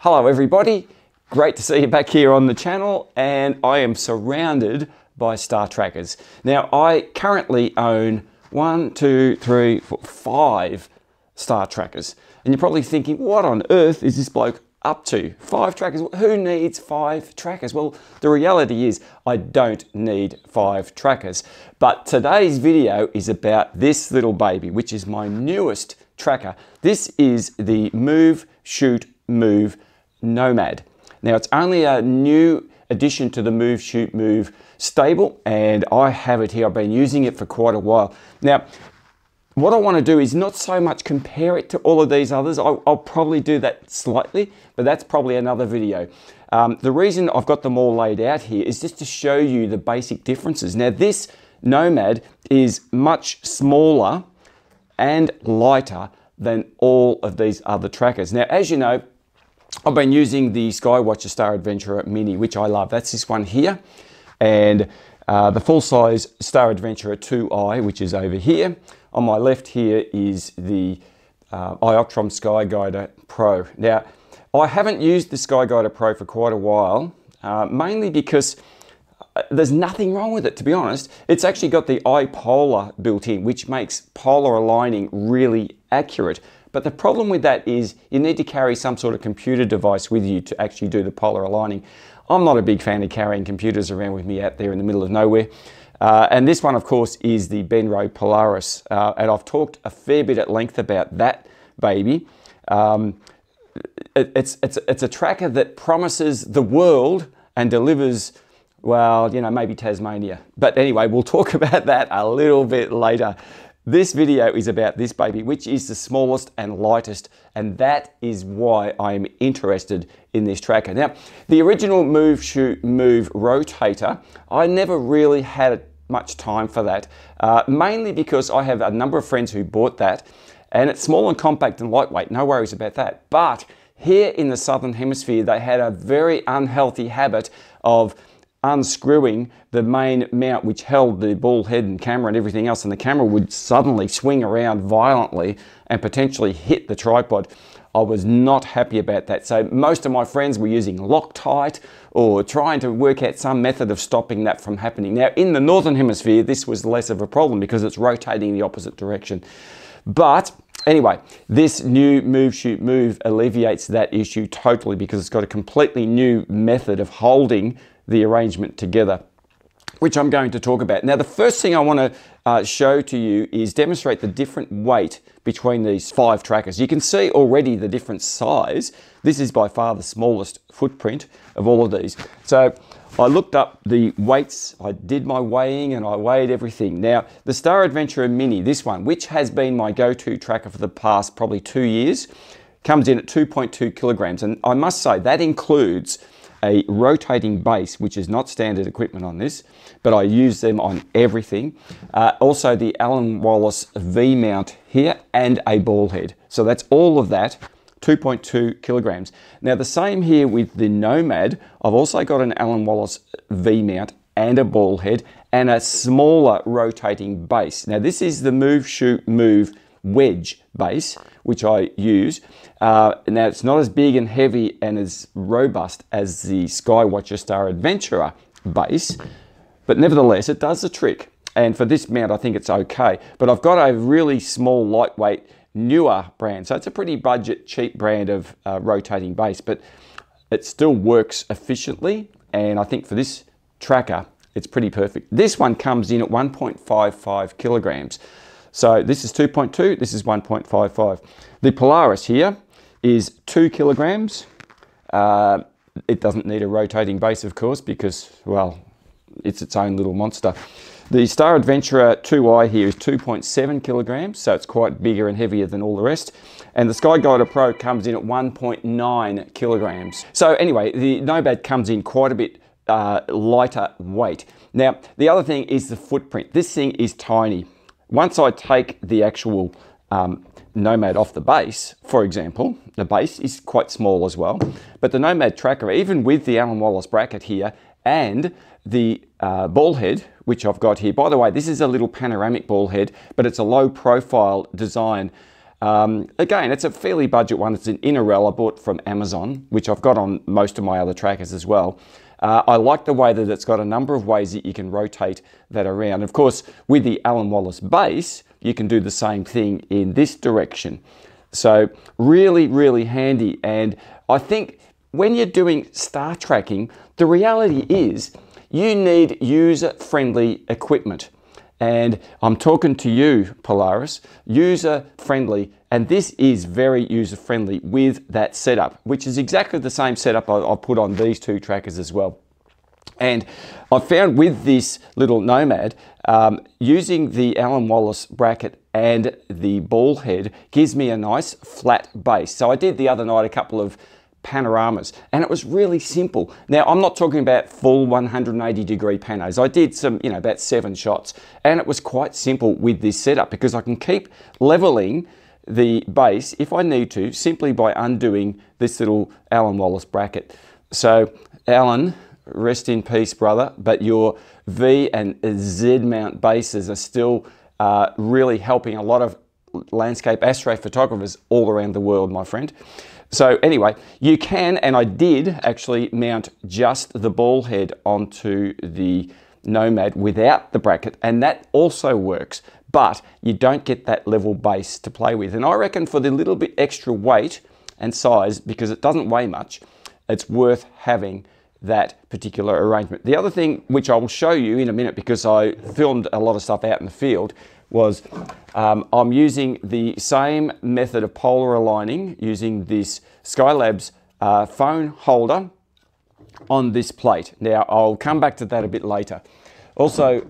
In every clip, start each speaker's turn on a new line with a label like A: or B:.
A: Hello everybody, great to see you back here on the channel, and I am surrounded by star trackers. Now I currently own 5 star trackers, and you're probably thinking, what on earth is this bloke up to? 5 trackers? Who needs 5 trackers? Well, the reality is I don't need 5 trackers, but today's video is about this little baby, which is my newest tracker. This is the Move Shoot Move Nomad. Now it's only a new addition to the Move Shoot Move stable, and I have it here. I've been using it for quite a while. Now what I want to do is not so much compare it to all of these others. I'll probably do that slightly, but that's probably another video. The reason I've got them all laid out here is just to show you the basic differences. Now this Nomad is much smaller and lighter than all of these other trackers. Now, as you know, I've been using the Skywatcher Star Adventurer Mini, which I love. That's this one here. And the full-size Star Adventurer 2i, which is over here. On my left here is the Ioptron Skyguider Pro. Now, I haven't used the Skyguider Pro for quite a while, mainly because there's nothing wrong with it, to be honest. It's actually got the iPolar built in, which makes polar aligning really accurate. But the problem with that is you need to carry some sort of computer device with you to actually do the polar aligning. I'm not a big fan of carrying computers around with me out there in the middle of nowhere. And this one, of course, is the Benro Polaris. And I've talked a fair bit at length about that baby. It's a tracker that promises the world and delivers, well, you know, maybe Tasmania. But anyway, we'll talk about that a little bit later. This video is about this baby, which is the smallest and lightest, and that is why I'm interested in this tracker. Now, the original Move Shoot Move rotator, I never really had much time for that, mainly because I have a number of friends who bought that, and it's small and compact and lightweight, no worries about that. But here in the Southern Hemisphere, they had a very unhealthy habit of unscrewing the main mount which held the ball head and camera and everything else, and the camera would suddenly swing around violently and potentially hit the tripod. I was not happy about that, so most of my friends were using Loctite or trying to work out some method of stopping that from happening. Now in the Northern Hemisphere this was less of a problem because it's rotating the opposite direction. But anyway, this new Move Shoot Move alleviates that issue totally because it's got a completely new method of holding the arrangement together, which I'm going to talk about. Now, the first thing I want to show to you is demonstrate the different weight between these 5 trackers. You can see already the different size. This is by far the smallest footprint of all of these. So I looked up the weights, I did my weighing, and I weighed everything. Now, the Star Adventurer Mini, this one, which has been my go-to tracker for the past probably 2 years, comes in at 2.2 kilograms. And I must say that includes a rotating base, which is not standard equipment on this, but I use them on everything. Also the Alan Wallace V-mount here and a ball head. So that's all of that, 2.2 kilograms. Now the same here with the Nomad. I've also got an Alan Wallace V-mount and a ball head and a smaller rotating base. Now this is the Move Shoot Move wedge base, which I use. Now it's not as big and heavy and as robust as the Skywatcher Star Adventurer base, but nevertheless it does the trick, and for this mount I think it's okay. But I've got a really small, lightweight, newer brand, so it's a pretty budget, cheap brand of rotating base, but it still works efficiently, and I think for this tracker it's pretty perfect. This one comes in at 1.55 kilograms. So this is 2.2, this is 1.55. The Polaris here is 2 kilograms. It doesn't need a rotating base, of course, because, well, it's its own little monster. The Star Adventurer 2i here is 2.7 kilograms, so it's quite bigger and heavier than all the rest. And the Skyguider Pro comes in at 1.9 kilograms. So anyway, the Nomad comes in quite a bit lighter weight. Now, the other thing is the footprint. This thing is tiny. Once I take the actual Nomad off the base, for example, the base is quite small as well, but the Nomad tracker, even with the Alan Wallace bracket here and the ball head, which I've got here, by the way, this is a little panoramic ball head, but it's a low profile design Again, it's a fairly budget one. It's an inner rail I bought from Amazon, which I've got on most of my other trackers as well. I like the way that it's got a number of ways that you can rotate that around. Of course, with the Alan Wallace base, you can do the same thing in this direction. So really, really handy. And I think when you're doing star tracking, the reality is you need user-friendly equipment. And I'm talking to you, Polaris, user-friendly, and this is very user-friendly with that setup, which is exactly the same setup I've put on these two trackers as well. And I found with this little Nomad, using the Alan Wallace bracket and the ball head gives me a nice flat base. So I did the other night a couple of panoramas, and it was really simple. Now, I'm not talking about full 180-degree panos. I did some, about 7 shots, and it was quite simple with this setup because I can keep leveling the base if I need to, simply by undoing this little Alan Wallace bracket. So, Alan, rest in peace, brother, but your V and Z mount bases are still really helping a lot of landscape astrophotographers all around the world, my friend. So anyway, you can, and I did actually mount just the ball head onto the Nomad without the bracket, and that also works, but you don't get that level base to play with. And I reckon for the little bit extra weight and size, because it doesn't weigh much, it's worth having that particular arrangement. The other thing, which I will show you in a minute because I filmed a lot of stuff out in the field, was I'm using the same method of polar aligning using this Skylab's phone holder on this plate. Now, I'll come back to that a bit later. Also,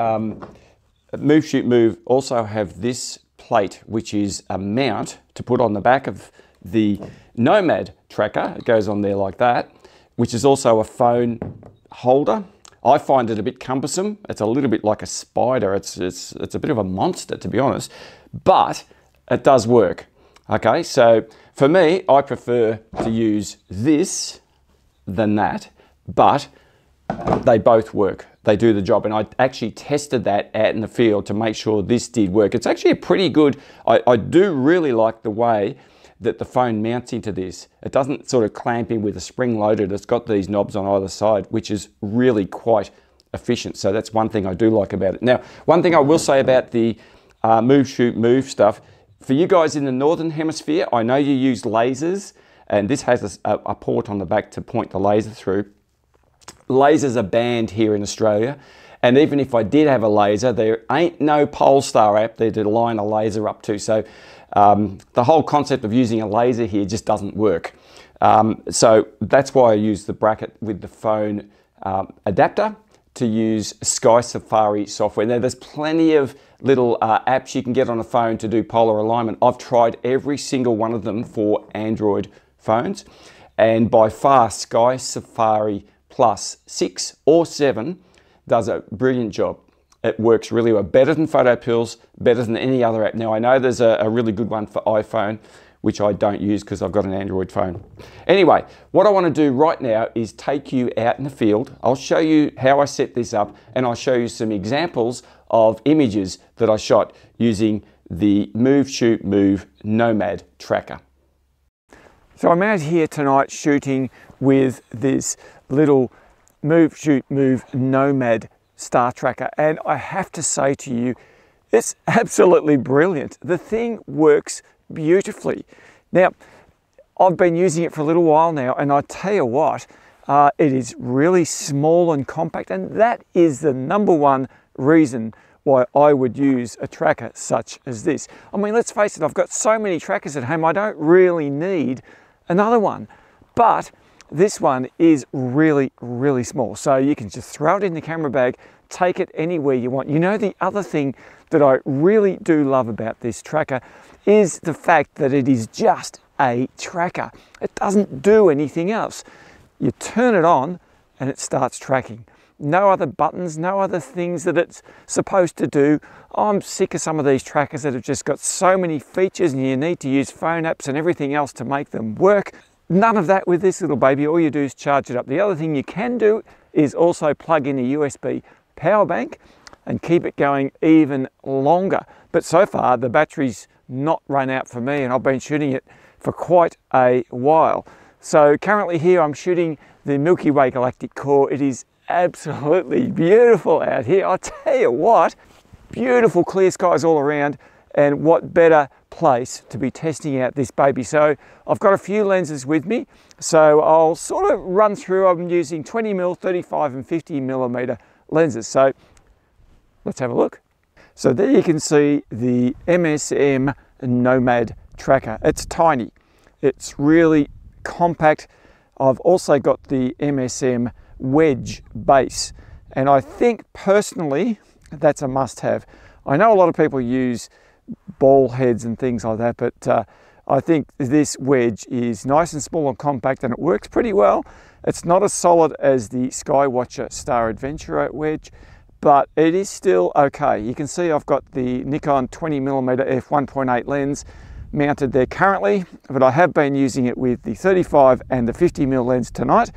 A: Move Shoot Move also have this plate, which is a mount to put on the back of the Nomad tracker. It goes on there like that, which is also a phone holder. I find it a bit cumbersome. It's a little bit like a spider. It's a bit of a monster, to be honest, but it does work. Okay, so for me, I prefer to use this than that, but they both work. They do the job, and I actually tested that out in the field to make sure this did work. It's actually a pretty good, I do really like the way that the phone mounts into this. It doesn't sort of clamp in with a spring loaded. It's got these knobs on either side, which is really quite efficient. So that's one thing I do like about it. Now, one thing I will say about the Move Shoot Move stuff, for you guys in the Northern Hemisphere, I know you use lasers, and this has a port on the back to point the laser through. Lasers are banned here in Australia. And even if I did have a laser, there ain't no Polestar app there to line a laser up to. So the whole concept of using a laser here just doesn't work. So that's why I use the bracket with the phone adapter to use Sky Safari software. Now, there's plenty of little apps you can get on a phone to do polar alignment. I've tried every single one of them for Android phones, and by far Sky Safari Plus 6 or 7 does a brilliant job. It works really well, better than PhotoPills, better than any other app. Now, I know there's a really good one for iPhone, which I don't use because I've got an Android phone. Anyway, what I want to do right now is take you out in the field. I'll show you how I set this up, and I'll show you some examples of images that I shot using the Move Shoot Move Nomad tracker. So I'm out here tonight shooting with this little Move Shoot Move Nomad star tracker, and I have to say to you, it's absolutely brilliant. The thing works beautifully. Now, I've been using it for a little while now, and I tell you what, it is really small and compact, and that is the #1 reason why I would use a tracker such as this. I mean, let's face it, I've got so many trackers at home, I don't really need another one, but this one is really, really small. So you can just throw it in the camera bag, take it anywhere you want. You know, the other thing that I really do love about this tracker is the fact that it is just a tracker. It doesn't do anything else. You turn it on and it starts tracking. No other buttons, no other things that it's supposed to do. I'm sick of some of these trackers that have just got so many features and you need to use phone apps and everything else to make them work. None of that with this little baby. All you do is charge it up. The other thing you can do is also plug in a USB power bank and keep it going even longer. But so far the battery's
B: not run out for me, and I've been shooting it for quite a while. So currently here I'm shooting the Milky Way galactic core. It is absolutely beautiful out here. I tell you what, beautiful clear skies all around, and what better place to be testing out this baby. So I've got a few lenses with me, so I'll sort of run through. I'm using 20mm, 35 and 50mm lenses. So let's have a look. So there you can see the MSM Nomad tracker. It's tiny, it's really compact. I've also got the MSM wedge base, and I think personally that's a must-have. I know a lot of people use ball heads and things like that, but I think this wedge is nice and small and compact, and it works pretty well. It's not as solid as the Skywatcher Star Adventurer wedge, but it is still okay. You can see I've got the Nikon 20mm f1.8 lens mounted there currently, but I have been using it with the 35 and the 50mm lens tonight,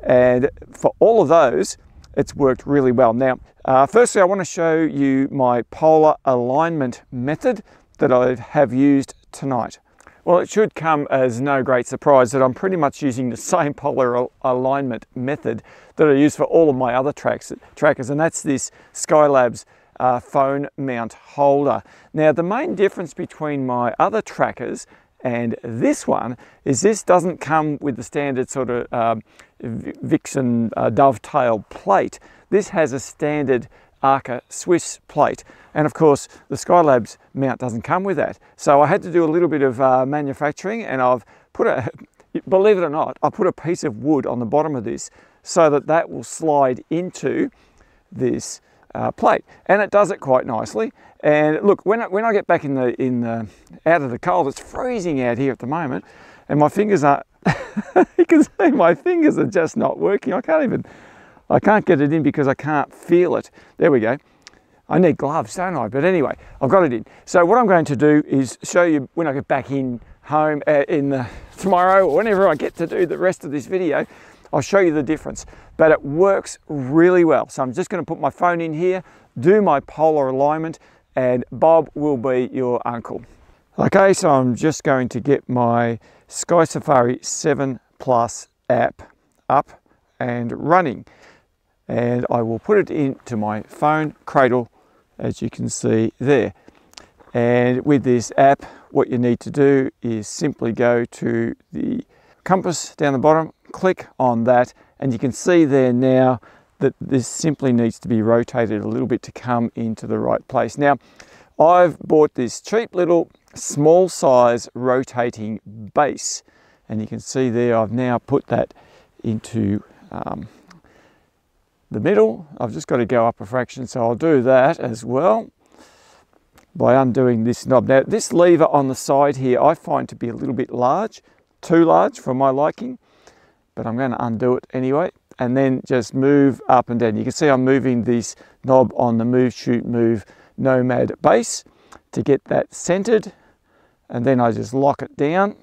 B: and for all of those it's worked really well. Now firstly I want to show you my polar alignment method that I have used tonight. Well, it should come as no great surprise that I'm pretty much using the same polar alignment method that I use for all of my other trackers, and that's this Skylab's phone mount holder. Now the main difference between my other trackers and this one is this doesn't come with the standard sort of Vixen dovetail plate. This has a standard Arca Swiss plate, and of course the Skylab's mount doesn't come with that. So I had to do a little bit of manufacturing, and I've put believe it or not, I put a piece of wood on the bottom of this so that that will slide into this plate, and it does it quite nicely. And look, when I get back in the out of the cold, it's freezing out here at the moment, and my fingers are you can see my fingers are just not working. I can't get it in because I can't feel it. There we go. I need gloves, don't I? But anyway, I've got it in. So what I'm going to do is show you when I get back home tomorrow, or whenever I get to do the rest of this video, I'll show you the difference. But it works really well. So I'm just going to put my phone in here, do my polar alignment, and Bob will be your uncle. Okay, so I'm just going to get my Sky Safari 7 Plus app up and running, and I will put it into my phone cradle, as you can see there. And with this app, what you need to do is simply go to the compass down the bottom, click on that, and you can see there now that this simply needs to be rotated a little bit to come into the right place. Now, I've bought this cheap little small size rotating base, and you can see there I've now put that into the middle. I've just got to go up a fraction, so I'll do that as well by undoing this knob. Now this lever on the side here I find to be a little bit large, too large for my liking, but I'm going to undo it anyway, and then just move up and down. You can see I'm moving this knob on the Move Shoot Move Nomad base to get that centered, and then I just lock it down,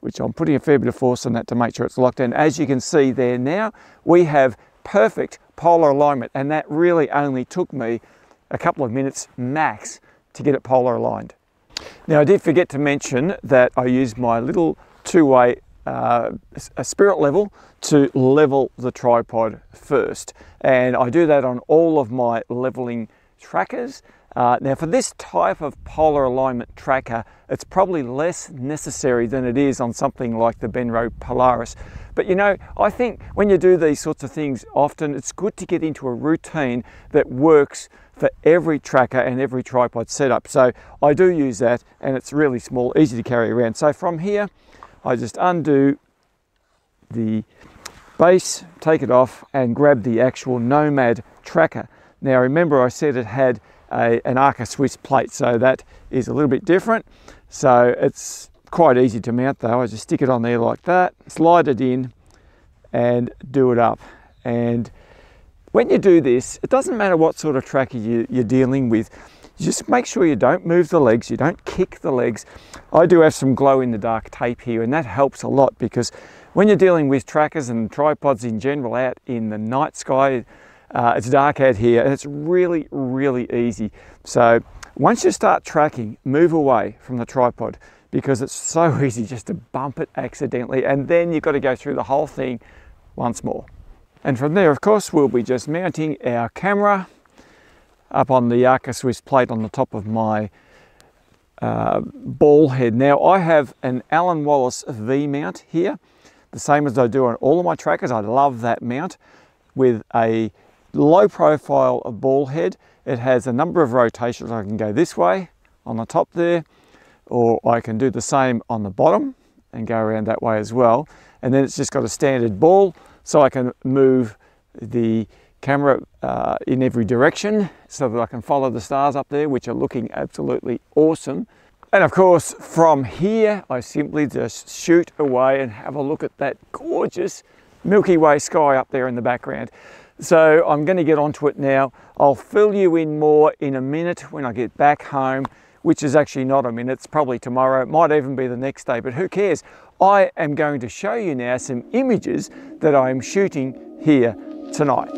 B: which I'm putting a fair bit of force on that to make sure it's locked in. As you can see there now, we have perfect polar alignment, and that really only took me a couple of minutes max to get it polar aligned. Now I did forget to mention that I used my little two-way spirit level to level the tripod first, and I do that on all of my leveling trackers. Now for this type of polar alignment tracker, it's probably less necessary than it is on something like the Benro Polaris. But you know, I think when you do these sorts of things often, it's good to get into a routine that works for every tracker and every tripod setup. So I do use that, and it's really small, easy to carry around. So from here, I just undo the base, take it off, and grab the actual Nomad tracker. Now remember I said it had an Arca Swiss plate, so that is a little bit different. So it's quite easy to mount though. I just stick it on there like that, slide it in, and do it up. And when you do this, it doesn't matter what sort of tracker you're dealing with. You just make sure you don't move the legs, you don't kick the legs. I do have some glow-in-the-dark tape here, and that helps a lot, because when you're dealing with trackers and tripods in general out in the night sky, it's dark out here, and it's really, really easy. So Once you start tracking, move away from the tripod because it's so easy just to bump it accidentally, and then you've got to go through the whole thing once more. And from there, of course, we'll be just mounting our camera up on the Arca Swiss plate on the top of my ball head. Now, I have an Alan Wallace V mount here, the same as I do on all of my trackers. I love that mount with a low profile ball head. It has a number of rotations. I can go this way on the top there, or I can do the same on the bottom and go around that way as well. And then it's just got a standard ball, so I can move the camera in every direction so that I can follow the stars up there, which are looking absolutely awesome. And of course, from here, I simply just shoot away and have a look at that gorgeous Milky Way sky up there in the background. So I'm going to get onto it now. I'll fill you in more in a minute when I get back home, which is actually not a minute, it's probably tomorrow, it might even be the next day, but who cares? I am going to show you now some images that I am shooting here tonight.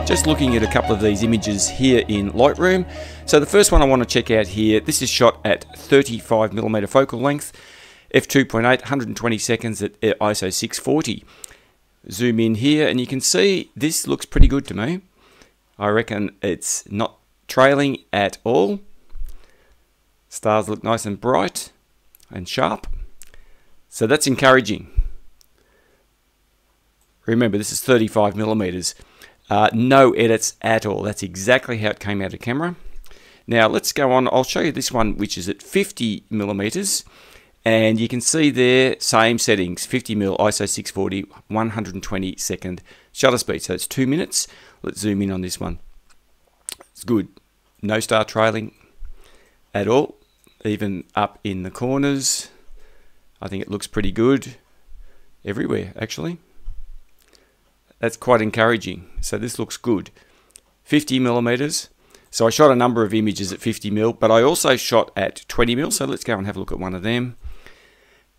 A: Just looking at a couple of these images here in Lightroom. So the first one I want to check out here, this is shot at 35mm focal length, f2.8, 120 seconds at ISO 640. Zoom in here and you can see this looks pretty good to me. I reckon it's not trailing at all. Stars look nice and bright and sharp. So that's encouraging. Remember, this is 35mm. No edits at all. That's exactly how it came out of camera. Now let's go on. I'll show you this one, which is at 50mm, and you can see there same settings: 50mm, ISO 640, 120 second shutter speed. So it's 2 minutes. Let's zoom in on this one. It's good. No star trailing at all, even up in the corners. I think it looks pretty good everywhere, actually. That's quite encouraging. So this looks good. 50mm. So I shot a number of images at 50mm, but I also shot at 20mm. So let's go and have a look at one of them.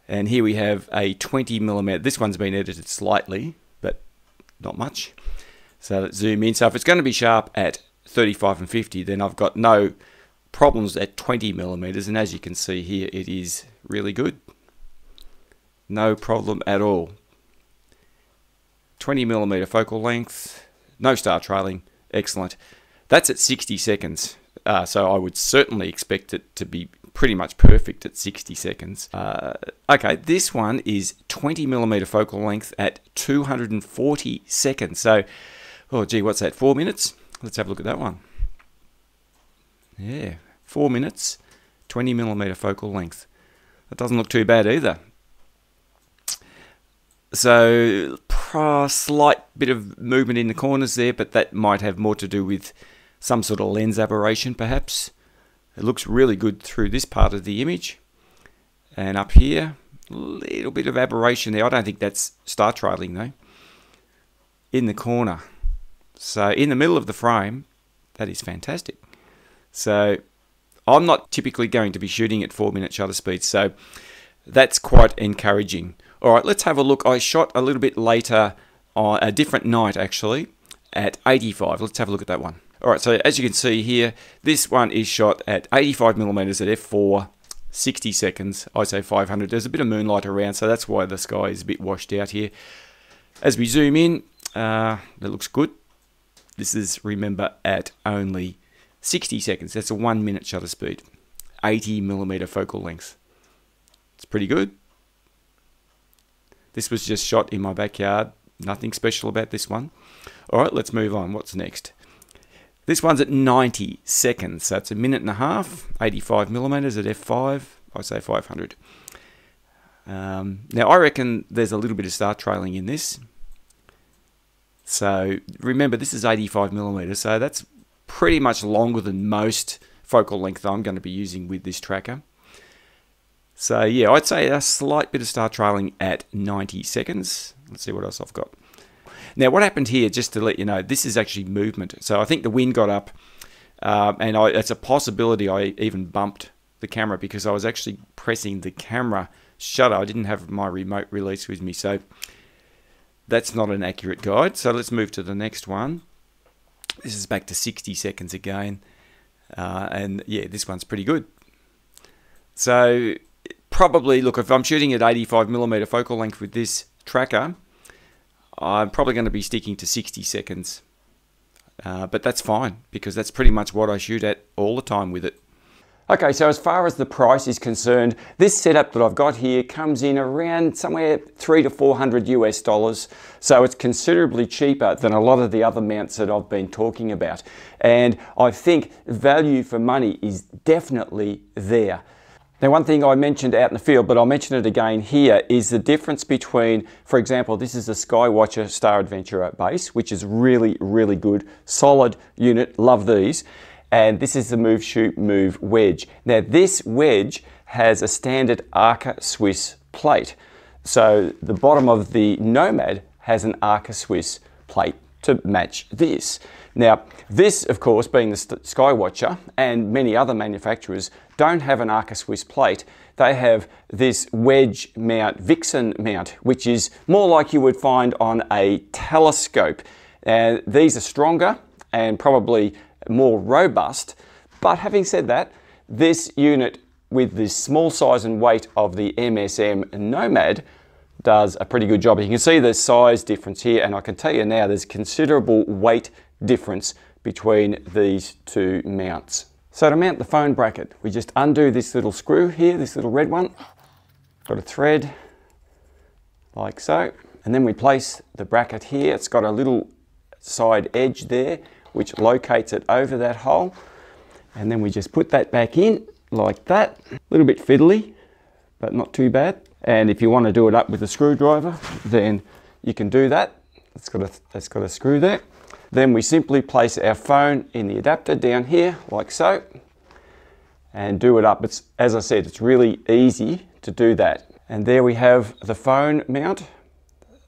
A: And here we have a 20mm. This one's been edited slightly, but not much. So let's zoom in. So if it's going to be sharp at 35 and 50, then I've got no problems at 20mm. And as you can see here, it is really good. No problem at all. 20mm focal length, no star trailing, excellent. That's at 60 seconds, so I would certainly expect it to be pretty much perfect at 60 seconds. Okay, this one is 20mm focal length at 240 seconds. So, oh gee, what's that, 4 minutes? Let's have a look at that one. Yeah, 4 minutes, 20mm focal length. That doesn't look too bad either. So, slight bit of movement in the corners there, but that might have more to do with some sort of lens aberration perhaps. It looks really good through this part of the image. And up here, a little bit of aberration there. I don't think that's star trailing though. In the corner. So in the middle of the frame, that is fantastic. So I'm not typically going to be shooting at 4-minute shutter speed, so that's quite encouraging. All right, let's have a look. I shot a little bit later on a different night actually at 85. Let's have a look at that one. All right, so as you can see here, this one is shot at 85 millimeters at f4, 60 seconds, ISO 500. There's a bit of moonlight around, so that's why the sky is a bit washed out here. As we zoom in, that looks good. This is, remember, at only 60 seconds. That's a 1 minute shutter speed, 80 millimeter focal length. It's pretty good. This was just shot in my backyard. Nothing special about this one. All right, let's move on. What's next? This one's at 90 seconds. So it's a minute and a half, 85 millimeters at f5, ISO 500. Now, I reckon there's a little bit of star trailing in this. So remember, this is 85 millimeters, so that's pretty much longer than most focal length I'm going to be using with this tracker. So yeah, I'd say a slight bit of star trailing at 90 seconds. Let's see what else I've got. Now, what happened here, just to let you know, this is actually movement. So I think the wind got up, and it's a possibility I even bumped the camera because I was actually pressing the camera shutter. I didn't have my remote release with me, so that's not an accurate guide. So let's move to the next one. This is back to 60 seconds again. And yeah, this one's pretty good. So probably, look, if I'm shooting at 85 millimeter focal length with this tracker, I'm probably going to be sticking to 60 seconds. But that's fine because that's pretty much what I shoot at all the time with it. Okay, so as far as the price is concerned, this setup that I've got here comes in around somewhere $300 to $400 US. So it's considerably cheaper than a lot of the other mounts that I've been talking about. And I think value for money is definitely there. Now, one thing I mentioned out in the field, but I'll mention it again here, is the difference between, for example, this is a Skywatcher Star Adventurer base, which is really, really good, solid unit, love these. And this is the Move Shoot Move wedge. Now, this wedge has a standard Arca Swiss plate. So the bottom of the Nomad has an Arca Swiss plate to match this. Now, this, of course, being the Skywatcher and many other manufacturers, don't have an Arca Swiss plate. They have this wedge mount, Vixen mount, which is more like you would find on a telescope. And these are stronger and probably more robust. But having said that, this unit with the small size and weight of the MSM Nomad does a pretty good job. You can see the size difference here, and I can tell you now there's considerable weight difference between these two mounts. So to mount the phone bracket, we just undo this little screw here, this little red one. Got a thread like so, and then we place the bracket here. It's got a little side edge there which locates it over that hole, and then we just put that back in like that. A little bit fiddly, but not too bad. And if you want to do it up with a screwdriver, then you can do that. It's got a screw there. Then we simply place our phone in the adapter down here like so and do it up. It's, as I said, it's really easy to do that. And there we have the phone mount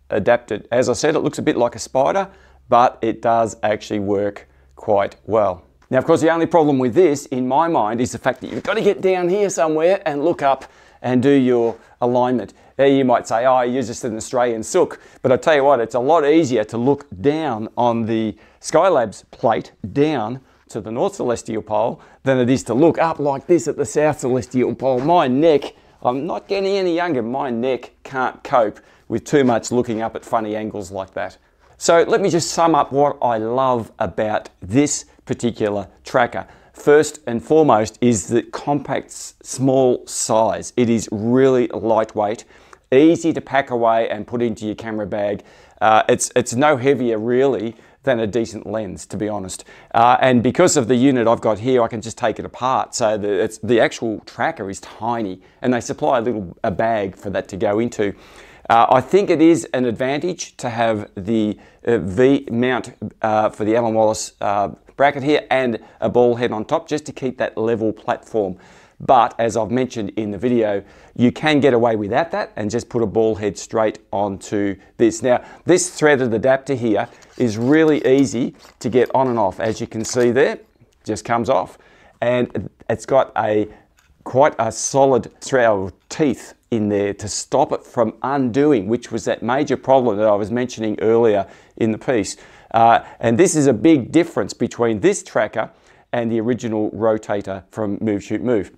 A: adapted. As I said, it looks a bit like a spider, but it does actually work quite well. Now, of course, the only problem with this, in my mind, is the fact that you've got to get down here somewhere and look up and do your alignment. There you might say, oh, you're just an Australian sook. But I tell you what, it's a lot easier to look down on the Skylab's plate, down to the North Celestial Pole, than it is to look up like this at the South Celestial Pole. My neck, I'm not getting any younger, my neck can't cope with too much looking up at funny angles like that. So let me just sum up what I love about this particular tracker. First and foremost is the compact, small size. It is really lightweight, easy to pack away and put into your camera bag. It's no heavier really than a decent lens, to be honest. And because of the unit I've got here, I can just take it apart. So the actual tracker is tiny, and they supply a bag for that to go into. I think it is an advantage to have the V mount for the Alan Wallace bracket here and a ball head on top, just to keep that level platform. But as I've mentioned in the video, you can get away without that and just put a ball head straight onto this. Now, this threaded adapter here is really easy to get on and off. As you can see there, just comes off. And it's got a quite a solid shroud of teeth in there to stop it from undoing, which was that major problem that I was mentioning earlier in the piece. And this is a big difference between this tracker and the original rotator from Move Shoot Move.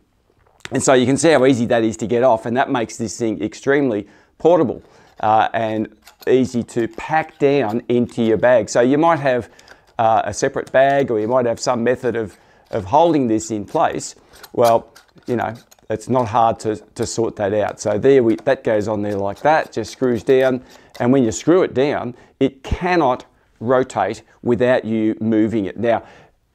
A: And so you can see how easy that is to get off, and that makes this thing extremely portable and easy to pack down into your bag. So you might have a separate bag, or you might have some method of holding this in place. Well, you know, it's not hard to sort that out. So there that goes on there like that, just screws down, and when you screw it down, it cannot rotate without you moving it. Now,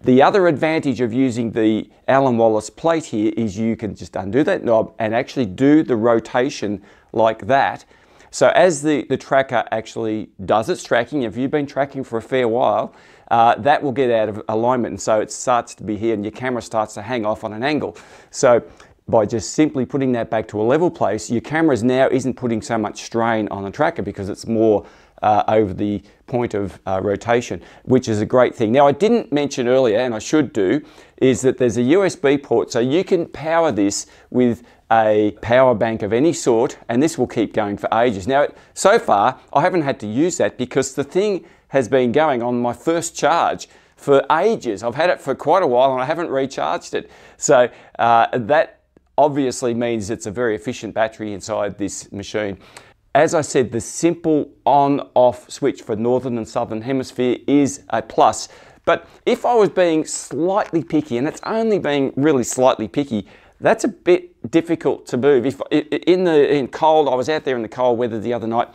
A: the other advantage of using the Allen Wallace plate here is you can just undo that knob and actually do the rotation like that. So as the tracker actually does its tracking, if you've been tracking for a fair while, that will get out of alignment, and so it starts to be here and your camera starts to hang off on an angle. So by just simply putting that back to a level place, your camera now isn't putting so much strain on the tracker because it's more over the point of rotation, which is a great thing. Now, I didn't mention earlier, and I should do, is that there's a USB port, so you can power this with a power bank of any sort, and this will keep going for ages. Now, so far, I haven't had to use that because the thing has been going on my first charge for ages. I've had it for quite a while and I haven't recharged it. So that obviously means it's a very efficient battery inside this machine. As I said, the simple on-off switch for Northern and Southern Hemisphere is a plus. But if I was being slightly picky, and it's only being really slightly picky, that's a bit difficult to move. If in cold, I was out there in the cold weather the other night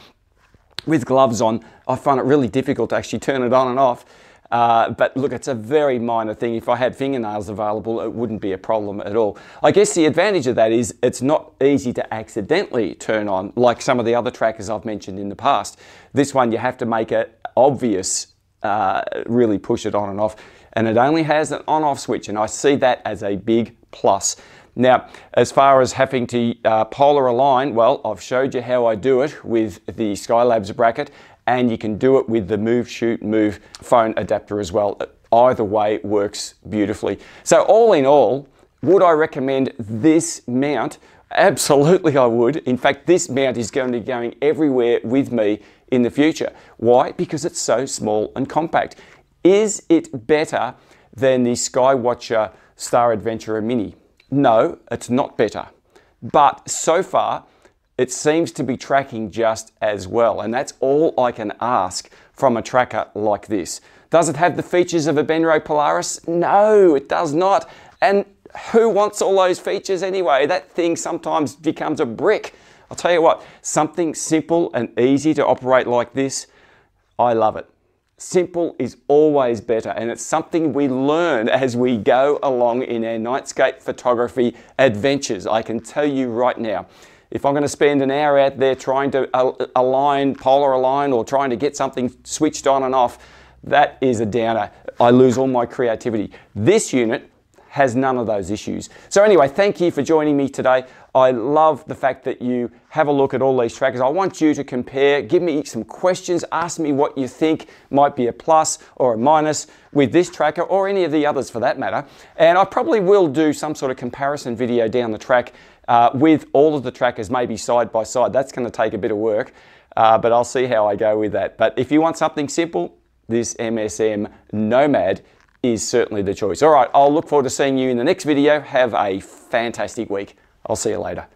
A: with gloves on, I find it really difficult to actually turn it on and off. But look, it's a very minor thing. If I had fingernails available, it wouldn't be a problem at all. I guess the advantage of that is it's not easy to accidentally turn on like some of the other trackers I've mentioned in the past. This one, you have to make it obvious, really push it on and off. And it only has an on-off switch, and I see that as a big plus. Now, as far as having to polar align, well, I've showed you how I do it with the Skylabs bracket, and you can do it with the Move Shoot Move phone adapter as well. Either way works beautifully. So all in all, would I recommend this mount? Absolutely I would. In fact, this mount is going to be going everywhere with me in the future. Why? Because it's so small and compact. Is it better than the Skywatcher Star Adventurer Mini? No, it's not better. But so far, it seems to be tracking just as well, and that's all I can ask from a tracker like this. Does it have the features of a Benro Polaris? No, it does not. And who wants all those features anyway? That thing sometimes becomes a brick. I'll tell you what, something simple and easy to operate like this, I love it. Simple is always better, and it's something we learn as we go along in our Nightscape photography adventures. I can tell you right now, if I'm going to spend an hour out there trying to align, polar align, or trying to get something switched on and off, that is a downer. I lose all my creativity. This unit has none of those issues. So anyway, thank you for joining me today. I love the fact that you have a look at all these trackers. I want you to compare, give me some questions, ask me what you think might be a plus or a minus with this tracker or any of the others for that matter. And I probably will do some sort of comparison video down the track with all of the trackers, maybe side by side. That's going to take a bit of work, but I'll see how I go with that. But if you want something simple, this MSM Nomad is certainly the choice. All right, I'll look forward to seeing you in the next video. Have a fantastic week. I'll see you later.